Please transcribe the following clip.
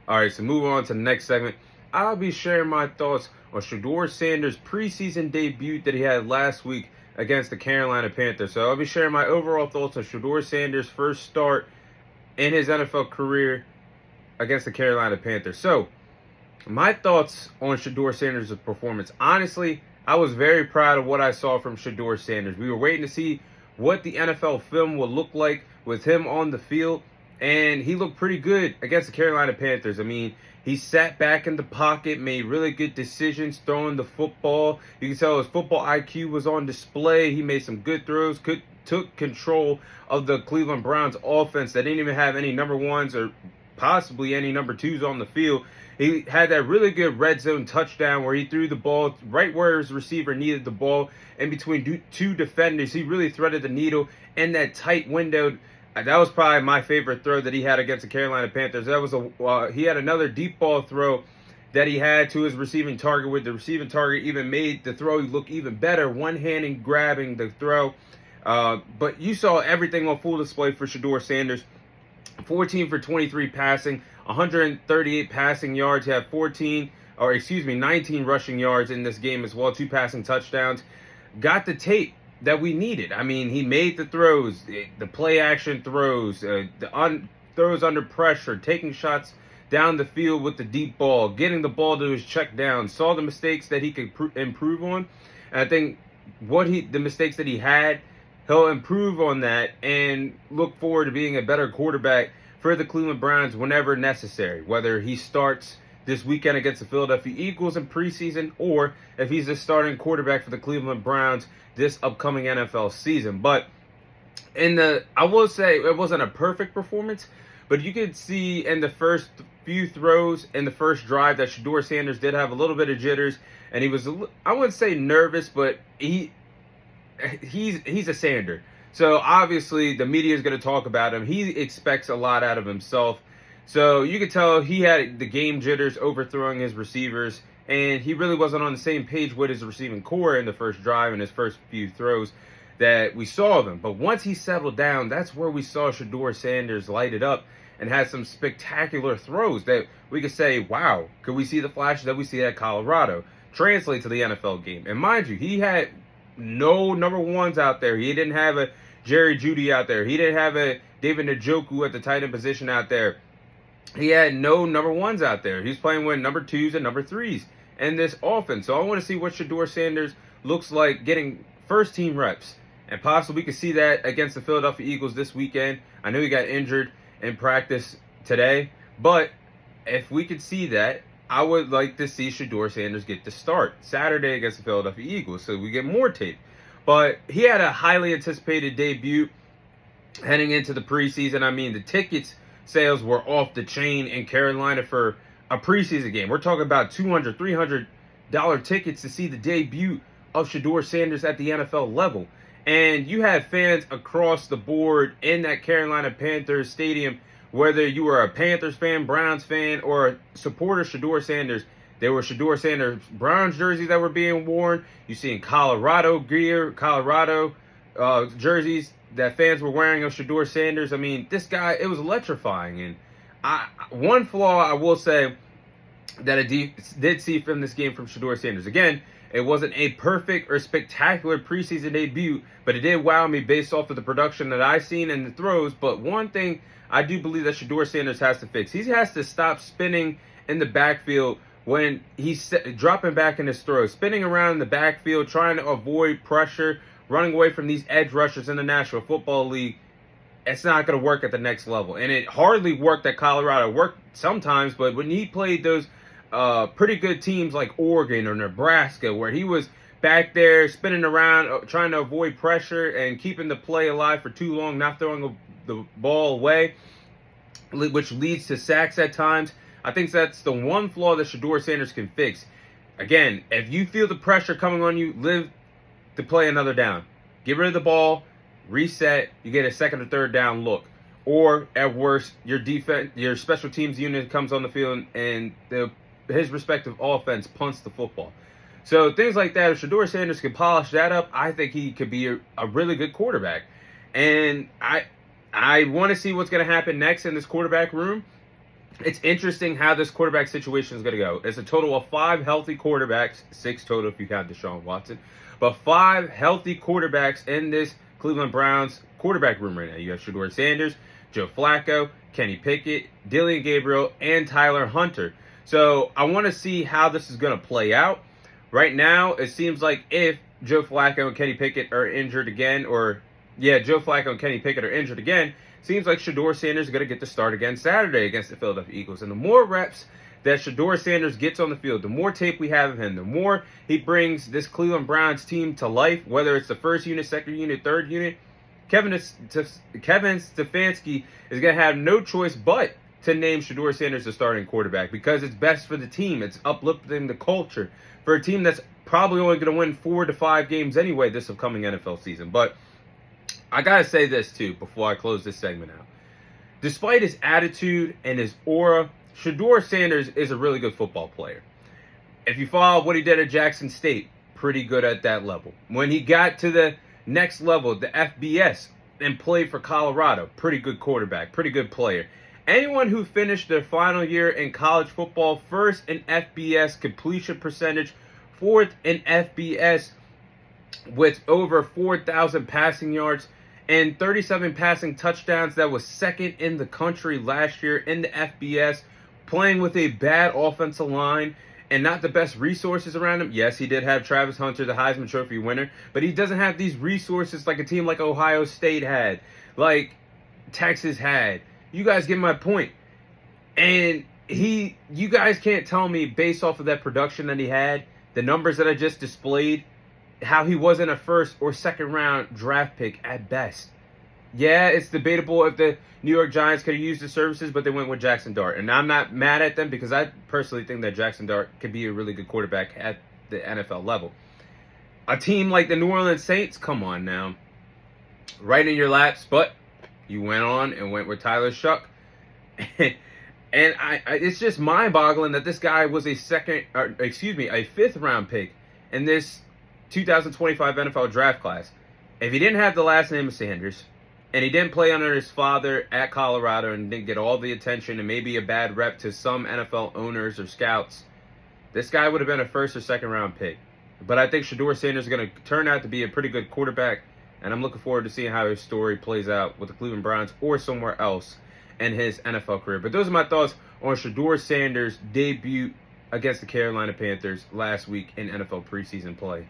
All right, so moving on to the next segment. I'll be sharing my thoughts on Shedeur Sanders' preseason debut that he had last week against the Carolina Panthers. So I'll be sharing my overall thoughts on Shedeur Sanders' first start in his NFL career against the Carolina Panthers. So, my thoughts on Shedeur Sanders' performance. Honestly, I was very proud of what I saw from Shedeur Sanders. We were waiting to see what the NFL film would look like with him on the field, and he looked pretty good against the Carolina Panthers. I mean, he sat back in the pocket, made really good decisions throwing the football. You can tell his football IQ was on display. He made some good throws, took control of the Cleveland Browns offense that didn't even have any number ones or possibly any number twos on the field. He had that really good red zone touchdown where he threw the ball right where his receiver needed the ball in between two defenders. He really threaded the needle in that tight window. That was probably my favorite throw that he had against the Carolina Panthers. That was he had another deep ball throw that he had to his receiving target, where the receiving target even made the throw look even better, one-handed grabbing the throw. But you saw everything on full display for Shedeur Sanders. 14 for 23 passing, 138 passing yards. He had 19 rushing yards in this game as well, 2 passing touchdowns. Got the tape that we needed. I mean, he made the throws, the play action throws, throws under pressure, taking shots down the field with the deep ball, getting the ball to his check down, saw the mistakes that he could improve on. And I think the mistakes that he had, he'll improve on that and look forward to being a better quarterback for the Cleveland Browns whenever necessary, whether he starts this weekend against the Philadelphia Eagles in preseason or if he's the starting quarterback for the Cleveland Browns this upcoming NFL season. But I will say it wasn't a perfect performance, but you could see in the first few throws in the first drive that Shedeur Sanders did have a little bit of jitters, and he was, I wouldn't say nervous, but he's a Sander. So obviously the media is going to talk about him. He expects a lot out of himself. So you could tell he had the game jitters, overthrowing his receivers, and he really wasn't on the same page with his receiving core in the first drive and his first few throws that we saw of him. But once he settled down, that's where we saw Shedeur Sanders light it up and had some spectacular throws that we could say, wow, could we see the flashes that we see at Colorado translate to the NFL game? And mind you, he had no number ones out there. He didn't have a Jerry Jeudy out there. He didn't have a David Njoku at the tight end position out there. He had no number ones out there. He's playing with number twos and number threes in this offense. So I want to see what Shedeur Sanders looks like getting first team reps. And possibly we could see that against the Philadelphia Eagles this weekend. I know he got injured in practice today. But if we could see that, I would like to see Shedeur Sanders get the start Saturday against the Philadelphia Eagles, so we get more tape. But he had a highly anticipated debut heading into the preseason. I mean, the tickets sales were off the chain in Carolina for a preseason game. We're talking about $200, $300 tickets to see the debut of Shedeur Sanders at the NFL level. And you had fans across the board in that Carolina Panthers stadium, whether you were a Panthers fan, Browns fan, or a supporter of Shedeur Sanders. There were Shedeur Sanders Browns jerseys that were being worn. You see in Colorado gear, Colorado jerseys that fans were wearing of Shedeur Sanders. I mean, this guy, it was electrifying. And one flaw I will say that I did see from this game from Shedeur Sanders. Again, it wasn't a perfect or spectacular preseason debut, but it did wow me based off of the production that I've seen and the throws. But one thing I do believe that Shedeur Sanders has to fix, he has to stop spinning in the backfield when he's dropping back in his throws, spinning around in the backfield, trying to avoid pressure, running away from these edge rushers in the National Football League. It's not going to work at the next level. And it hardly worked at Colorado. It worked sometimes, but when he played those pretty good teams like Oregon or Nebraska, where he was back there spinning around, trying to avoid pressure and keeping the play alive for too long, not throwing the ball away, which leads to sacks at times. I think that's the one flaw that Shedeur Sanders can fix. Again, if you feel the pressure coming on you, live to play another down. Get rid of the ball, reset, you get a second or third down look. Or at worst, your special teams unit comes on the field and his respective offense punts the football. So things like that, if Shedeur Sanders can polish that up, I think he could be a really good quarterback. And I want to see what's going to happen next in this quarterback room. it's interesting how this quarterback situation is going to go. It's a total of 5 healthy quarterbacks, 6 total if you count Deshaun Watson, but 5 healthy quarterbacks in this Cleveland Browns quarterback room right now. You have Shedeur Sanders, Joe Flacco, Kenny Pickett, Dylan Gabriel, and Tyler Hunter. So I want to see how this is going to play out. Right now, it seems like if Joe Flacco and Kenny Pickett are injured again, Joe Flacco and Kenny Pickett are injured again, seems like Shedeur Sanders is going to get the start again Saturday against the Philadelphia Eagles. And the more reps that Shedeur Sanders gets on the field, the more tape we have of him, the more he brings this Cleveland Browns team to life, whether it's the first unit, second unit, third unit. Kevin Stefanski is going to have no choice but to name Shedeur Sanders the starting quarterback because it's best for the team. It's uplifting the culture for a team that's probably only going to win 4 to 5 games anyway this upcoming NFL season. But I got to say this, too, before I close this segment out. Despite his attitude and his aura, Shedeur Sanders is a really good football player. If you follow what he did at Jackson State, pretty good at that level. When he got to the next level, the FBS, and played for Colorado, pretty good quarterback, pretty good player. Anyone who finished their final year in college football, first in FBS completion percentage, fourth in FBS with over 4,000 passing yards and 37 passing touchdowns, that was second in the country last year in the FBS, playing with a bad offensive line and not the best resources around him. Yes, he did have Travis Hunter, the Heisman Trophy winner, but he doesn't have these resources like a team like Ohio State had, like Texas had. You guys get my point. And you guys can't tell me based off of that production that he had, the numbers that I just displayed, how he wasn't a first or second round draft pick at best. Yeah, it's debatable if the New York Giants could have used his services, but they went with Jackson Dart. And I'm not mad at them because I personally think that Jackson Dart could be a really good quarterback at the NFL level. A team like the New Orleans Saints, come on now. Right in your laps, but you went on and went with Tyler Shuck. And it's just mind-boggling that this guy was a fifth round pick in this 2025 NFL draft class. If he didn't have the last name of Sanders, and he didn't play under his father at Colorado and didn't get all the attention and maybe a bad rep to some NFL owners or scouts, this guy would have been a first or second round pick. But I think Shedeur Sanders is going to turn out to be a pretty good quarterback, and I'm looking forward to seeing how his story plays out with the Cleveland Browns or somewhere else in his NFL career. But those are my thoughts on Shedeur Sanders' debut against the Carolina Panthers last week in NFL preseason play.